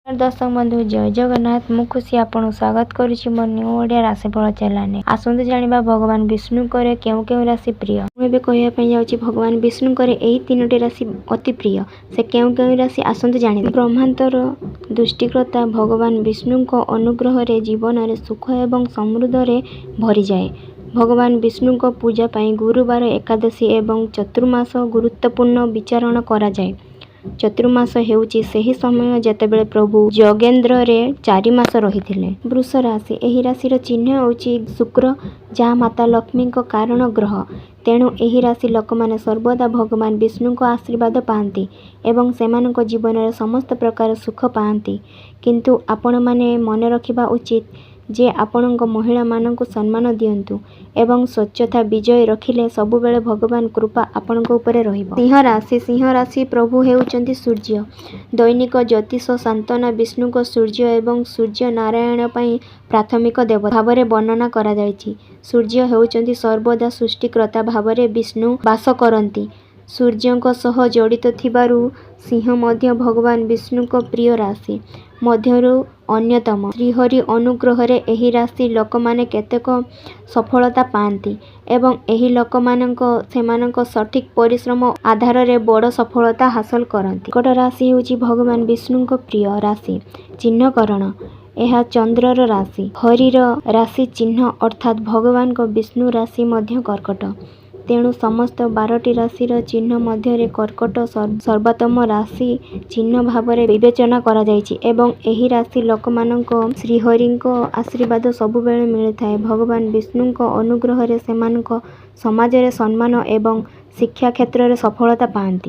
दर्शक बंधु जय जगन्नाथ। मु खुशी आपन स्वागत करुछि मोर न्यू ओडिया राशिफल चैनल। आसंतु जानिबा भगवान विष्णु करे केउ केउ राशि प्रिय। मु एबे कहिया पई जाउछि भगवान विष्णु करे एही तीनोटी राशि अति प्रिय। से केउ केउ राशि आसंतु जानिबे। ब्रह्मांतर दृष्टिकर्ता भगवान विष्णु को अनुग्रह रे जीवन रे सुख एवं समृद्ध रे भरि जाए। भगवान विष्णु को पूजा पई गुरुवार एकादशी एवं चतुर्मास गुरुत्वपूर्ण विचारण करा जाए। चतुर्मास हेउची सेही समय जेतेबेले प्रभु जोगेंद्र रे 4 मास रहिथिले। वृष राशि एही राशि चिन्ह होउची शुक्र, जहा माता लक्ष्मी को कारण ग्रह। तेणु एही राशि लोकमाने सर्वदा भगवान विष्णु को आशीर्वाद पाती एवं सेमानक जीवन रे समस्त प्रकार सुख पाती। किंतु आपण माने मन रखिबा उचित जे आपणक महिला मानक सम्मान दियंतु एवं स्वच्छता विजय रखिले सबु बेले भगवान कृपा आपणक उपरे रहिबो। सिंह राशि प्रभु हेउचंती सूर्य। दैनिक ज्योतिष सांत्वना विष्णु को सूर्य एवं सूर्य नारायण पई प्राथमिक देवता भावरे वर्णना करा जायछि। सूर्य हेउचंती सर्वदा सृष्टिकर्ता भावरे विष्णु वास करंती। सूर्यंक सह जड़ित थिबारु सिंह मध्य भगवान विष्णु को प्रिय राशि मध्यरु अन्यतम। श्रीहरि अनुग्रह रे एही राशि लोकमाने केतेक सफलता पाती एवं एही लोकमानक सेमानक सठिक परिश्रम आधार रे बड़ सफलता हासिल करंती। कर्कट राशि हेउची भगवान विष्णु को प्रिय राशि चिन्हकरण। यह चंद्रर राशि हरिर राशि चिन्ह अर्थात भगवान को विष्णु राशि मध्य कर्कट। तेणु समस्त 12टी राशि चिन्ह मध्य कर्कट सर्वोत्तम राशि चिन्ह भावरे विवेचना करा जायछि एवं एही राशि लोकमानक श्रीहरिंक आशीर्वाद सबुबेले मिलिथाए। भगवान विष्णुंक अनुग्रह रे सेमानक समाज रे सम्मान एवं शिक्षा क्षेत्र रे सफलता पाती।